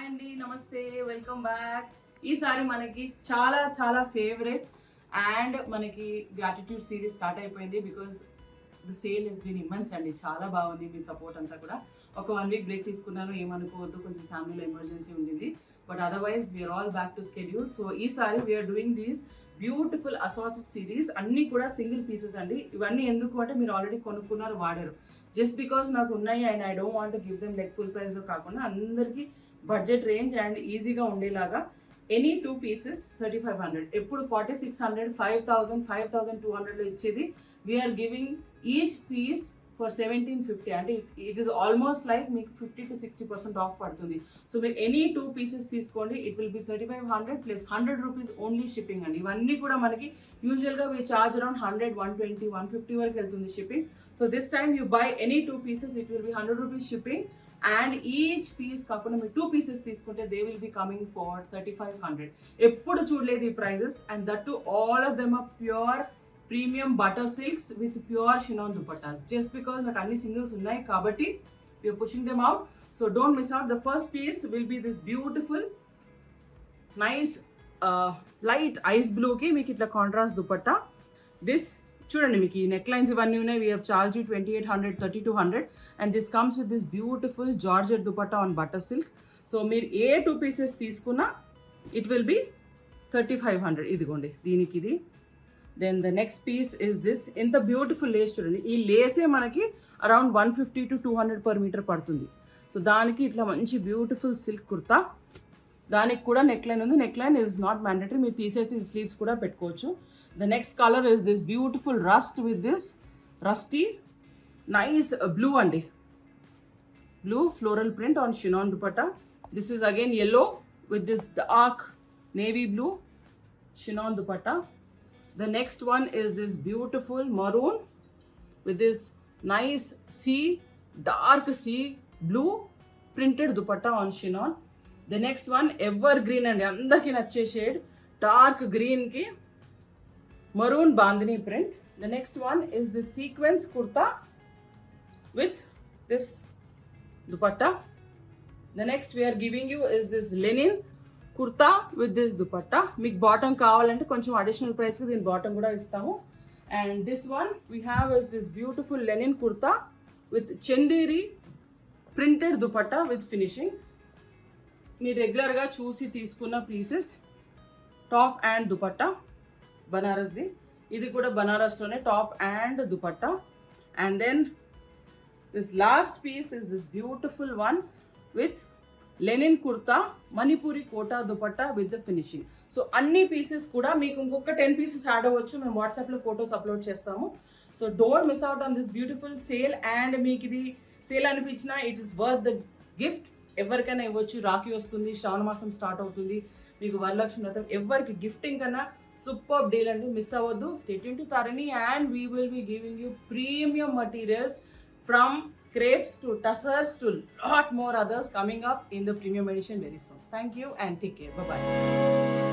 Hi అండి, నమస్తే, welcome back. ఈసారి మనకి చాలా చాలా ఫేవరెట్ అండ్ మనకి గ్రాటిట్యూడ్ సిరీస్ స్టార్ట్ అయిపోయింది. Because the sale has been immense అండి. చాలా బాగుంది మీ సపోర్ట్ అంతా కూడా. ఒక 1 వీక్ బ్రేక్ తీసుకున్నాను, ఏమనుకోవద్దు, కొంచెం ఫ్యామిలీలో ఎమర్జెన్సీ ఉండింది. But otherwise we are all back to schedule. So ఈసారి we are doing these beautiful assorted series. అన్నీ కూడా సింగిల్ పీసెస్ అండి. ఇవన్నీ ఎందుకు అంటే మీరు ఆల్రెడీ కొనుక్కున్నారు, వాడారు. జస్ట్ బికాస్ నాకు ఉన్నాయి and I don't want give them like full ప్రైస్లో కాకుండా అందరికీ బడ్జెట్ రేంజ్ అండ్ ఈజీగా ఉండేలాగా ఎనీ 2 pieces 3500. ఎప్పుడు 4600, 5000, 5200 ఇచ్చేది we're giving each piece for 1750. అంటే ఇట్ ఈస్ ఆల్మోస్ట్ లైక్ మీకు 50 to 60% ఆఫ్ పడుతుంది. సో మీరు ఎనీ 2 pieces తీసుకోండి, it will be 3500 plus 100 rupees only shipping అండి. ఇవన్నీ కూడా మనకి యూజువల్గా వీ చార్జ్ అరౌండ్ 100, 120, 150 వరకు వెళ్తుంది shipping. So this time you buy any 2 pieces, it will be 100 rupees shipping. And each piece కాకుండా మీరు 2 pieces తీసుకుంటే they will be coming for 3500. ఎప్పుడు చూడలేదు ఈ prices. And that too all of them are pure premium butter silks with pure chiffon dupattas. Just because నాకు అన్ని singles ఉన్నాయి కాబట్టి we're pushing them out. So don't miss out. The first piece will be this beautiful nice light ice బ్లూకి మీకు ఇట్లా contrast dupatta. This చూడండి, మీకు ఈ నెక్ లైన్స్ ఇవన్నీ ఉన్నాయి. We have charge 2800, 3200 and this comes with this beautiful georgette dupatta on butter silk. So మీరు ఏ 2 pieces తీసుకున్నా ఇట్ విల్ బి 3500. ఇదిగోండి దీనికి ఇది. Then the next piece is this. ఎంత బ్యూటిఫుల్ లేస్ చూడండి. ఈ లేసే మనకి అరౌండ్ 150 to 200 per meter పడుతుంది. సో దానికి ఇట్లా మంచి బ్యూటిఫుల్ సిల్క్ కుర్తా. దానికి కూడా నెక్ లైన్ ఉంది. Neck line is not mandatory, మీరు తీసేసి స్లీవ్స్ కూడా పెట్టుకోవచ్చు. The next color is this beautiful rust with this rusty nice blue andi. Blue floral print on chignon dupatta. This is again yellow with this dark navy blue chignon dupatta. The next one is this beautiful maroon with this nice dark sea blue printed dupatta on chignon. The next one evergreen andi, andaki nache shade dark green ki maroon bandhani print. The next one is this sequence kurta with this dupatta. The next we are giving you is this linen kurta with this dupatta. Meek bottom kavalante koncham additional price ki din bottom kuda istamu. And this one we have is this beautiful linen kurta with chanderi printed dupatta with finishing. Me regular ga చూసి తీసుకున్న pieces top and dupatta Banaras ది. ఇది కూడా బనారస్లోనే top and dupatta. And then this last piece is this beautiful one with linen kurta Manipuri Kota dupatta with the finishing. So అన్ని pieces కూడా మీకు ఇంకొక 10 pieces యాడ్ అవ్వచ్చు. మేము వాట్సాప్లో ఫొటోస్ అప్లోడ్ చేస్తాము. So don't miss out on this beautiful sale. And మీకు ఇది సేల్ అనిపించినా it is worth the gift. ఎవరికైనా ఇవ్వచ్చు. రాఖీ వస్తుంది, శ్రావణ మాసం స్టార్ట్ అవుతుంది, మీకు వరలక్ష్మి వ్రతం, ఎవరికి గిఫ్టింగ్ కన్నా సూపర్ డీల్ అండి. మిస్ అవ్వద్దు. Stay tune to Tarini and we will be giving you premium materials from crepes to tussars to lot more others coming up in the premium edition very soon. Thank you and take care. Bye bye.